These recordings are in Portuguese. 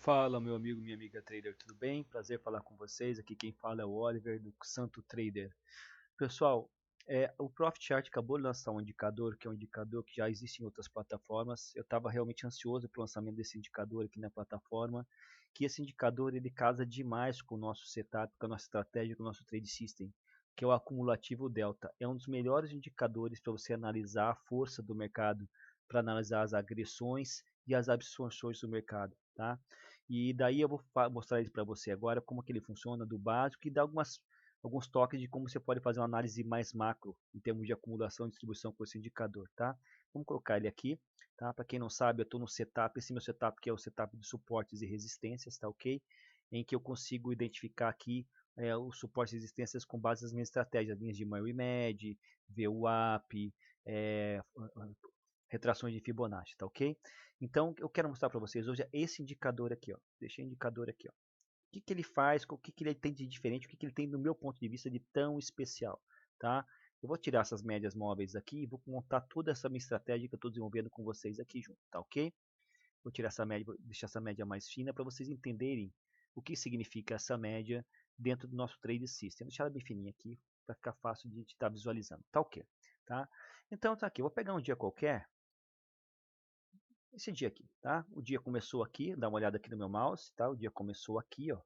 Fala, meu amigo, minha amiga trader, tudo bem? Prazer falar com vocês. Aqui quem fala é o Oliver do Santo Trader. Pessoal, o Profit Chart acabou de lançar um indicador, que é um indicador que já existe em outras plataformas. Eu estava realmente ansioso para o lançamento desse indicador aqui na plataforma, que esse indicador ele casa demais com o nosso setup, com a nossa estratégia, com o nosso trade system, que é o acumulativo delta. É um dos melhores indicadores para você analisar a força do mercado, para analisar as agressões e as absorções do mercado, tá? E daí eu vou mostrar ele para você agora, como que ele funciona do básico e dar alguns toques de como você pode fazer uma análise mais macro em termos de acumulação e distribuição com esse indicador, tá? Vamos colocar ele aqui, tá? Para quem não sabe, eu estou no setup, esse meu setup que é o setup de suportes e resistências, tá ok? Em que eu consigo identificar aqui os suportes e resistências com base nas minhas estratégias, linhas de Murray Med, VWAP, retrações de Fibonacci, tá ok? Então, eu quero mostrar para vocês hoje esse indicador aqui, ó. Deixei o indicador aqui, ó. O que, que ele faz, o que, que ele tem de diferente, o que, que ele tem do meu ponto de vista de tão especial, tá? Eu vou tirar essas médias móveis aqui e vou montar toda essa minha estratégia que eu estou desenvolvendo com vocês aqui junto, tá ok? Vou tirar essa média, vou deixar essa média mais fina para vocês entenderem o que significa essa média dentro do nosso trade system. Vou deixar ela bem fininha aqui para ficar fácil de estar visualizando, tá ok? Tá? Então tá aqui, eu vou pegar um dia qualquer, esse dia aqui, tá? O dia começou aqui, dá uma olhada aqui no meu mouse, tá? O dia começou aqui, ó,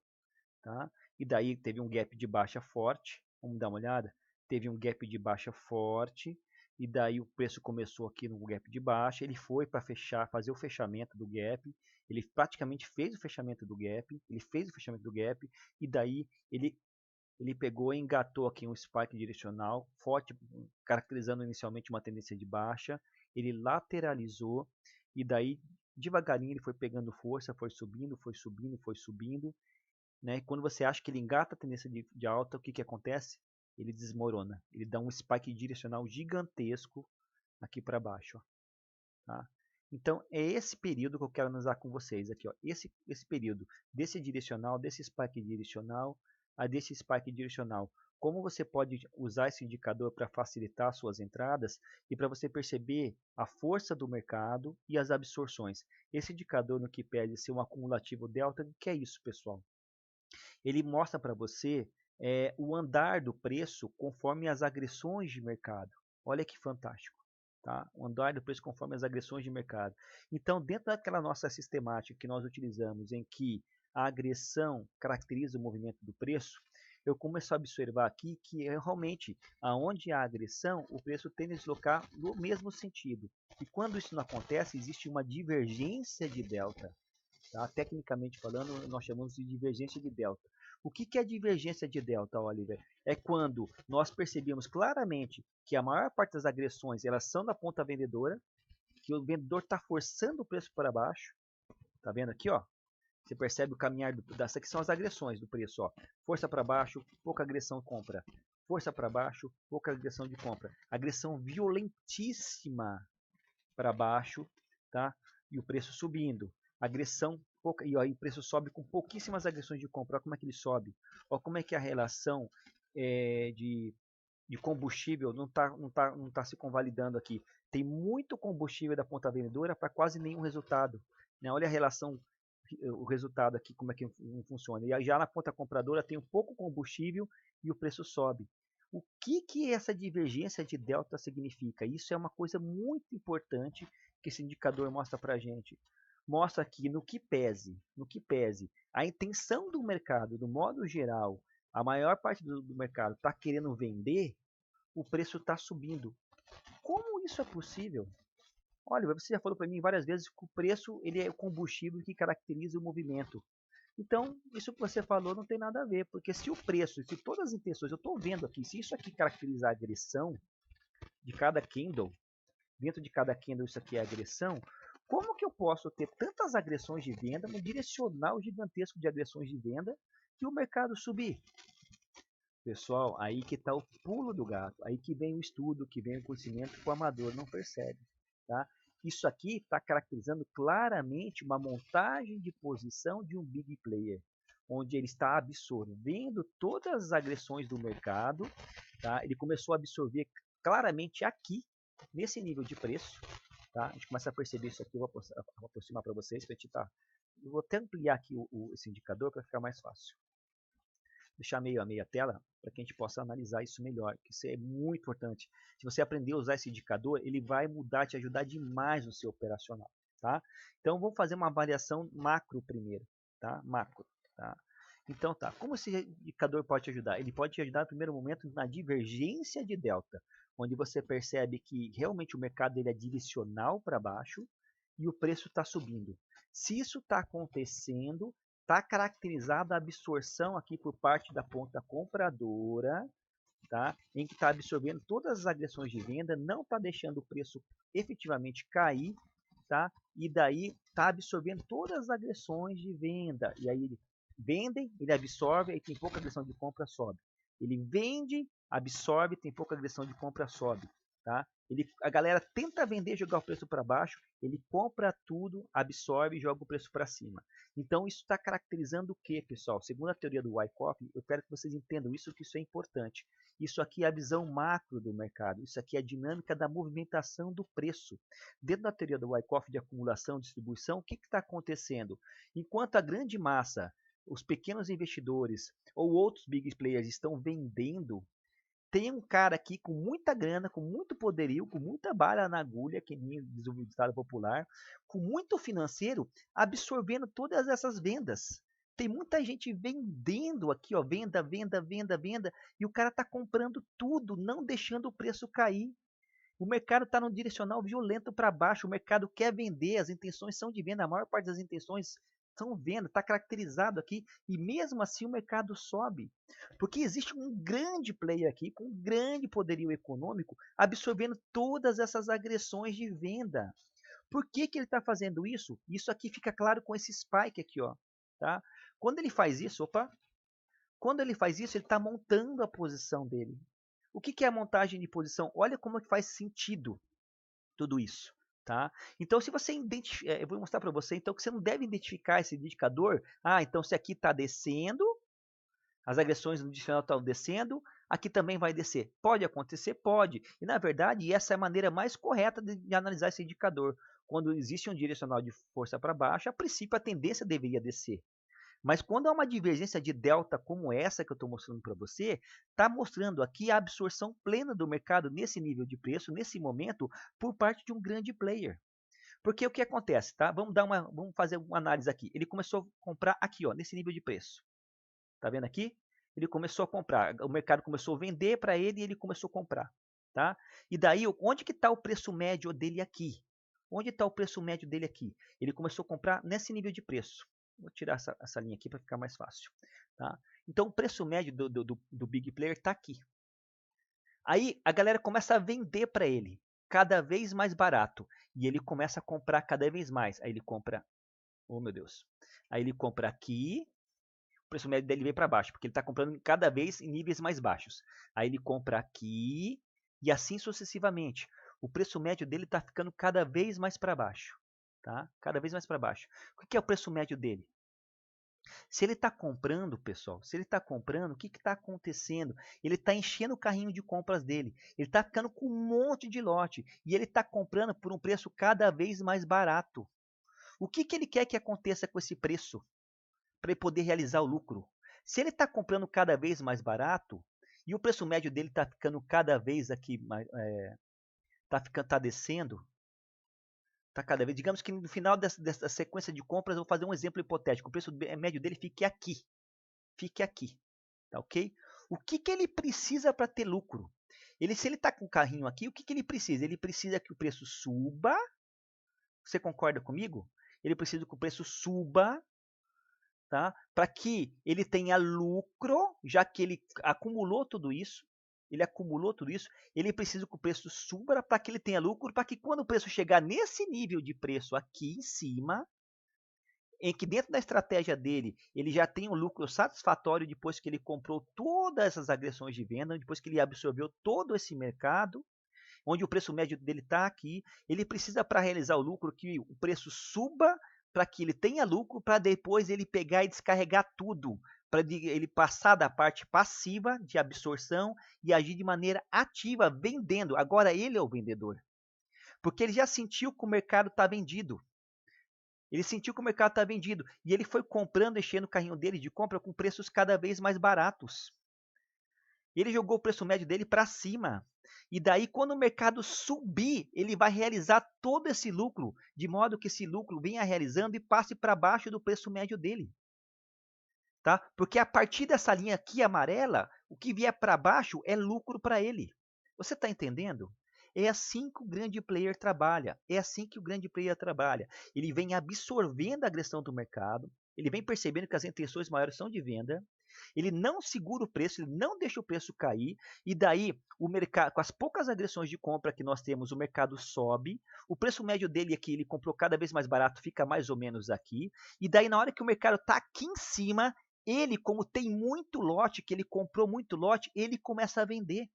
tá? E daí teve um gap de baixa forte, vamos dar uma olhada? Teve um gap de baixa forte, e daí o preço começou aqui no gap de baixa, ele foi para fechar, fazer o fechamento do gap, ele praticamente fez o fechamento do gap, e daí ele pegou e engatou aqui um spike direcional forte, caracterizando inicialmente uma tendência de baixa, ele lateralizou, e daí devagarinho ele foi pegando força, foi subindo, foi subindo, foi subindo, né? E quando você acha que ele engata a tendência de alta, o que, que acontece? Ele desmorona, ele dá um spike direcional gigantesco aqui para baixo, ó, tá? Então é esse período que eu quero analisar com vocês aqui, ó, esse período desse direcional, desse spike direcional a desse spike direcional. Como você pode usar esse indicador para facilitar suas entradas e para você perceber a força do mercado e as absorções. Esse indicador no que pede ser um acumulativo delta, o que é isso, pessoal? Ele mostra para você o andar do preço conforme as agressões de mercado. Olha que fantástico. Tá? O andar do preço conforme as agressões de mercado. Então, dentro daquela nossa sistemática que nós utilizamos, em que a agressão caracteriza o movimento do preço, eu começo a observar aqui que realmente, aonde há agressão, o preço tende a deslocar no mesmo sentido. E quando isso não acontece, existe uma divergência de delta. Tá? Tecnicamente falando, nós chamamos de divergência de delta. O que, que é divergência de delta, Oliver? É quando nós percebemos claramente que a maior parte das agressões elas são da ponta vendedora, que o vendedor está forçando o preço para baixo. Tá vendo aqui, ó? Você percebe o caminhar das aqui são as agressões do preço, ó. Força para baixo, pouca agressão compra. Força para baixo, pouca agressão de compra. Agressão violentíssima para baixo, tá? E o preço subindo. Agressão, pouca, e aí o preço sobe com pouquíssimas agressões de compra. Olha como é que ele sobe. Olha como é que a relação de combustível não tá se convalidando aqui. Tem muito combustível da ponta vendedora para quase nenhum resultado. Né? Olha a relação, o resultado aqui, como é que funciona. E já na ponta compradora tem um pouco combustível e o preço sobe. O que, que essa divergência de delta significa? Isso é uma coisa muito importante que esse indicador mostra para a gente. Mostra aqui no que pese a intenção do mercado, do modo geral, a maior parte do mercado está querendo vender, o preço está subindo. Como isso é possível? Olha, você já falou para mim várias vezes que o preço ele é o combustível que caracteriza o movimento. Então, isso que você falou não tem nada a ver, porque se o preço, se todas as intenções, eu estou vendo aqui, se isso aqui caracteriza a agressão de cada candle, dentro de cada candle isso aqui é agressão, como que eu posso ter tantas agressões de venda, um direcional gigantesco de agressões de venda, e o mercado subir? Pessoal, aí que está o pulo do gato, aí que vem o estudo, que vem o conhecimento que o amador não percebe. Tá? Isso aqui está caracterizando claramente uma montagem de posição de um big player, onde ele está absorvendo todas as agressões do mercado. Tá? Ele começou a absorver claramente aqui, nesse nível de preço. Tá? A gente começa a perceber isso aqui, eu vou aproximar para vocês, para a gente estar Eu vou até ampliar aqui esse indicador para ficar mais fácil. Deixar meio a meio a tela para que a gente possa analisar isso melhor, que isso é muito importante. Se você aprender a usar esse indicador, ele vai mudar, te ajudar demais no seu operacional, tá? Então vamos fazer uma avaliação macro primeiro, tá? Macro, tá? Então tá, como esse indicador pode te ajudar? Ele pode te ajudar no primeiro momento na divergência de delta, onde você percebe que realmente o mercado ele é direcional para baixo e o preço está subindo. Se isso está acontecendo, está caracterizada a absorção aqui por parte da ponta compradora, tá? Em que está absorvendo todas as agressões de venda, não está deixando o preço efetivamente cair, tá? E daí está absorvendo todas as agressões de venda. E aí ele vende, ele absorve, aí tem pouca agressão de compra, sobe. Ele vende, absorve, tem pouca agressão de compra, sobe. Tá? A galera tenta vender, jogar o preço para baixo, ele compra tudo, absorve e joga o preço para cima. Então isso está caracterizando o que, pessoal? Segundo a teoria do Wyckoff, eu quero que vocês entendam isso, que isso é importante. Isso aqui é a visão macro do mercado, isso aqui é a dinâmica da movimentação do preço. Dentro da teoria do Wyckoff de acumulação e distribuição, o que está acontecendo? Enquanto a grande massa, os pequenos investidores ou outros big players estão vendendo, tem um cara aqui com muita grana, com muito poderio, com muita bala na agulha, que nem diz o ditado popular, com muito financeiro, absorvendo todas essas vendas. Tem muita gente vendendo aqui, ó, venda, venda, venda, venda, e o cara está comprando tudo, não deixando o preço cair. O mercado está num direcional violento para baixo, o mercado quer vender, as intenções são de venda, a maior parte das intenções são venda, está caracterizado aqui, e mesmo assim o mercado sobe. Porque existe um grande player aqui, com um grande poderio econômico, absorvendo todas essas agressões de venda. Por que, que ele está fazendo isso? Isso aqui fica claro com esse spike aqui, ó. Tá? Quando ele faz isso, quando ele faz isso, ele está montando a posição dele. O que é a montagem de posição? Olha como é que faz sentido tudo isso. Tá? Então, se você identificar, eu vou mostrar para você, então, que você não deve identificar esse indicador. Ah, então se aqui está descendo, as agressões no direcional estão descendo, aqui também vai descer. Pode acontecer? Pode. E, na verdade, essa é a maneira mais correta de analisar esse indicador. Quando existe um direcional de força para baixo, a princípio a tendência deveria descer. Mas quando há uma divergência de delta como essa que eu estou mostrando para você, está mostrando aqui a absorção plena do mercado nesse nível de preço, nesse momento, por parte de um grande player. Porque o que acontece, tá? Vamos fazer uma análise aqui. Ele começou a comprar aqui, ó, nesse nível de preço. Tá vendo aqui? Ele começou a comprar. O mercado começou a vender para ele e ele começou a comprar. Tá? E daí, onde que está o preço médio dele aqui? Onde está o preço médio dele aqui? Ele começou a comprar nesse nível de preço. Vou tirar essa linha aqui para ficar mais fácil. Tá? Então, o preço médio do Big Player está aqui. Aí, a galera começa a vender para ele cada vez mais barato. E ele começa a comprar cada vez mais. Aí ele compra... Oh, meu Deus. Aí ele compra aqui. O preço médio dele vem para baixo, porque ele está comprando cada vez em níveis mais baixos. Aí ele compra aqui e assim sucessivamente. O preço médio dele está ficando cada vez mais para baixo. Tá? Cada vez mais para baixo. O que é o preço médio dele? Se ele está comprando, pessoal, se ele está comprando, o que está acontecendo? Ele está enchendo o carrinho de compras dele. Ele está ficando com um monte de lote. E ele está comprando por um preço cada vez mais barato. O que ele quer que aconteça com esse preço? Para ele poder realizar o lucro. Se ele está comprando cada vez mais barato e o preço médio dele está ficando cada vez aqui, tá descendo, tá cada vez. Digamos que no final dessa sequência de compras, eu vou fazer um exemplo hipotético. O preço médio dele fique aqui, tá ok? O que ele precisa para ter lucro? Se ele está com o carrinho aqui, o que ele precisa? Ele precisa que o preço suba. Você concorda comigo? Ele precisa que o preço suba. Tá? Para que ele tenha lucro, já que ele acumulou tudo isso, ele precisa que o preço suba para que ele tenha lucro, para que quando o preço chegar nesse nível de preço aqui em cima, em que dentro da estratégia dele, ele já tem um lucro satisfatório depois que ele comprou todas essas agressões de venda, depois que ele absorveu todo esse mercado, onde o preço médio dele está aqui, ele precisa para realizar o lucro que o preço suba para que ele tenha lucro, para depois ele pegar e descarregar tudo, para ele passar da parte passiva de absorção e agir de maneira ativa, vendendo. Agora ele é o vendedor, porque ele já sentiu que o mercado está vendido. Ele sentiu que o mercado está vendido e ele foi comprando, enchendo o carrinho dele de compra com preços cada vez mais baratos. Ele jogou o preço médio dele para cima. E daí, quando o mercado subir, ele vai realizar todo esse lucro, de modo que esse lucro venha realizando e passe para baixo do preço médio dele. Tá? Porque a partir dessa linha aqui amarela, o que vier para baixo é lucro para ele. Você está entendendo? É assim que o grande player trabalha. É assim que o grande player trabalha. Ele vem absorvendo a agressão do mercado, ele vem percebendo que as intenções maiores são de venda, ele não segura o preço, ele não deixa o preço cair, e daí o mercado, com as poucas agressões de compra que nós temos, o mercado sobe, o preço médio dele aqui, ele comprou cada vez mais barato, fica mais ou menos aqui, e daí na hora que o mercado está aqui em cima, ele, como tem muito lote, que ele comprou muito lote, ele começa a vender.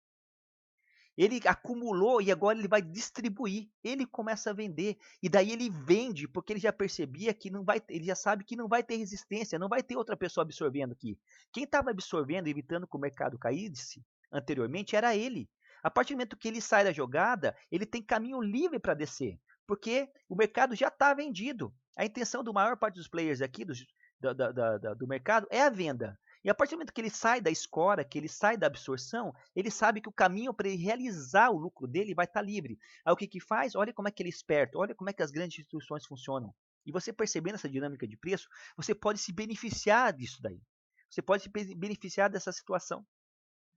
Ele acumulou e agora ele vai distribuir. Ele começa a vender e daí ele vende porque ele já percebia que não vai, ele já sabe que não vai ter resistência, não vai ter outra pessoa absorvendo aqui. Quem estava absorvendo, evitando que o mercado caísse anteriormente era ele. A partir do momento que ele sai da jogada, ele tem caminho livre para descer, porque o mercado já está vendido. A intenção da maior parte dos players aqui do mercado é a venda. E a partir do momento que ele sai da escora, que ele sai da absorção, ele sabe que o caminho para ele realizar o lucro dele vai estar livre. Aí o que que faz? Olha como é que ele é esperto, olha como é que as grandes instituições funcionam. E você percebendo essa dinâmica de preço, você pode se beneficiar disso daí. Você pode se beneficiar dessa situação,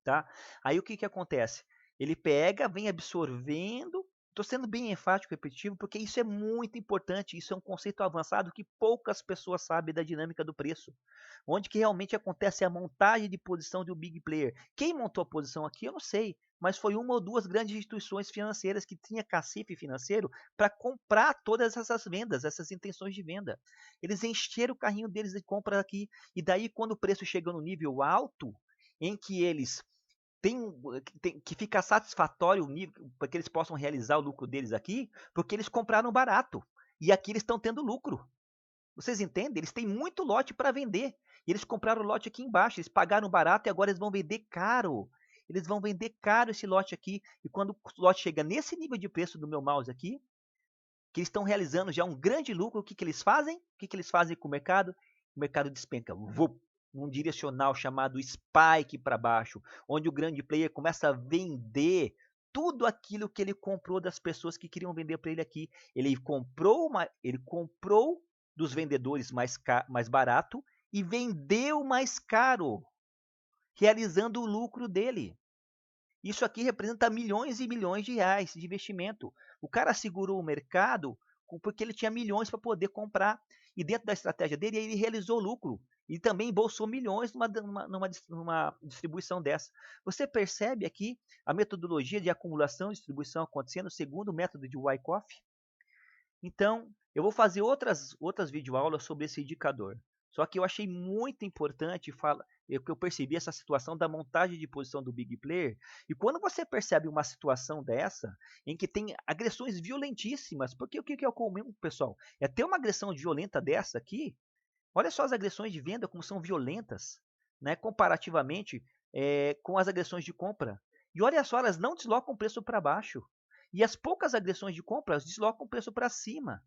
tá? Aí o que que acontece? Ele pega, vem absorvendo. Estou sendo bem enfático e repetitivo porque isso é muito importante, isso é um conceito avançado que poucas pessoas sabem da dinâmica do preço. Onde que realmente acontece a montagem de posição de um big player. Quem montou a posição aqui eu não sei, mas foi uma ou duas grandes instituições financeiras que tinha cacife financeiro para comprar todas essas vendas, essas intenções de venda. Eles encheram o carrinho deles de compra aqui, e daí quando o preço chegou no nível alto, em que eles que fica satisfatório o nível para que eles possam realizar o lucro deles aqui, porque eles compraram barato e aqui eles estão tendo lucro. Vocês entendem? Eles têm muito lote para vender. E eles compraram o lote aqui embaixo, eles pagaram barato e agora eles vão vender caro. Eles vão vender caro esse lote aqui. E quando o lote chega nesse nível de preço do meu mouse aqui, que eles estão realizando já um grande lucro, o que, que eles fazem? O que, que eles fazem com o mercado? O mercado despenca. Um direcional chamado spike para baixo, onde o grande player começa a vender tudo aquilo que ele comprou das pessoas que queriam vender para ele aqui. Ele comprou dos vendedores mais barato e vendeu mais caro, realizando o lucro dele. Isso aqui representa milhões e milhões de reais de investimento. O cara segurou o mercado porque ele tinha milhões para poder comprar. E dentro da estratégia dele, ele realizou lucro. E também embolsou milhões numa distribuição dessa. Você percebe aqui a metodologia de acumulação e distribuição acontecendo segundo o método de Wyckoff? Então, eu vou fazer outras videoaulas sobre esse indicador. Só que eu achei muito importante que eu percebi essa situação da montagem de posição do big player. E quando você percebe uma situação dessa, em que tem agressões violentíssimas, porque o que é o comum, pessoal? É ter uma agressão violenta dessa aqui. Olha só as agressões de venda como são violentas, né, comparativamente com as agressões de compra. E olha só, elas não deslocam o preço para baixo. E as poucas agressões de compra deslocam o preço para cima.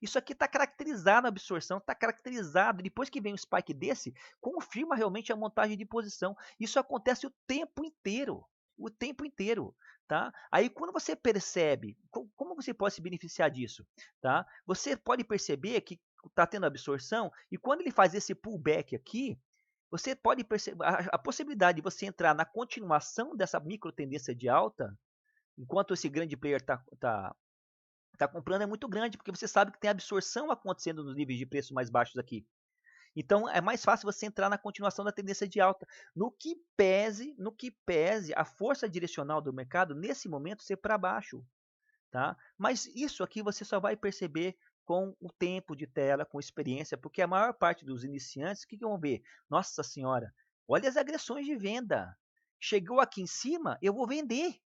Isso aqui está caracterizado a absorção, está caracterizado. Depois que vem um spike desse, confirma realmente a montagem de posição. Isso acontece o tempo inteiro. O tempo inteiro. Tá? Aí quando você percebe, como você pode se beneficiar disso? Tá? Você pode perceber que está tendo absorção, e quando ele faz esse pullback aqui, você pode perceber a possibilidade de você entrar na continuação dessa micro tendência de alta, enquanto esse grande player está comprando, é muito grande, porque você sabe que tem absorção acontecendo nos níveis de preço mais baixos aqui. Então é mais fácil você entrar na continuação da tendência de alta, no que pese a força direcional do mercado nesse momento ser para baixo, tá? Mas isso aqui você só vai perceber com o tempo de tela, com experiência, porque a maior parte dos iniciantes, o que vão ver? Nossa senhora, olha as agressões de venda. Chegou aqui em cima, eu vou vender.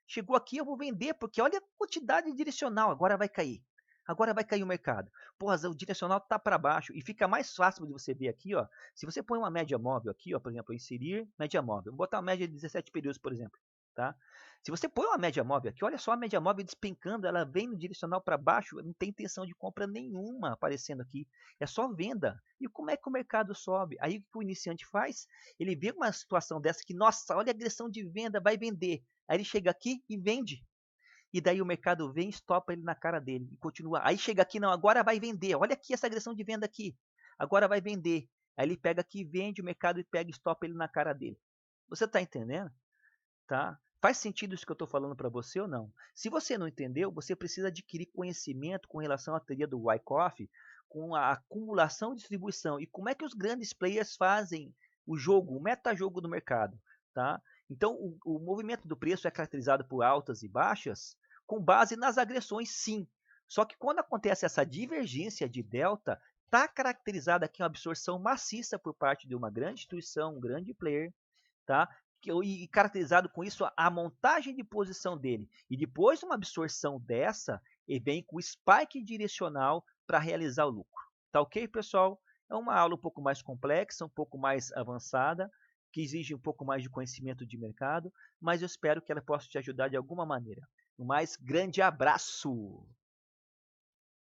Chegou aqui, eu vou vender, porque olha a quantidade direcional, agora vai cair. Agora vai cair o mercado. Porra, o direcional está para baixo e fica mais fácil de você ver aqui, ó. Se você põe uma média móvel aqui, ó, por exemplo, inserir média móvel. Vou botar uma média de 17 períodos, por exemplo. tá? Se você põe uma média móvel aqui, olha só a média móvel despencando, ela vem no direcional para baixo, não tem intenção de compra nenhuma aparecendo aqui, é só venda. E como é que o mercado sobe? Aí o que o iniciante faz? Ele vê uma situação dessa que, nossa, olha a agressão de venda, vai vender. Aí ele chega aqui e vende. E daí o mercado vem e estopa ele na cara dele e continua. Aí chega aqui, não, agora vai vender. Olha aqui essa agressão de venda aqui. Agora vai vender. Aí ele pega aqui, vende o mercado e pega e estopa ele na cara dele. Você está entendendo? Tá? Faz sentido isso que eu estou falando para você ou não? Se você não entendeu, você precisa adquirir conhecimento com relação à teoria do Wyckoff, com a acumulação e distribuição e como é que os grandes players fazem o jogo, o metajogo do mercado. Tá? Então, o movimento do preço é caracterizado por altas e baixas com base nas agressões, sim. Só que quando acontece essa divergência de delta, está caracterizada aqui uma absorção maciça por parte de uma grande instituição, um grande player, tá? E caracterizado com isso a montagem de posição dele. E depois de uma absorção dessa, ele vem com o spike direcional para realizar o lucro. Tá ok, pessoal? É uma aula um pouco mais complexa, um pouco mais avançada, que exige um pouco mais de conhecimento de mercado, mas eu espero que ela possa te ajudar de alguma maneira. Um mais grande abraço!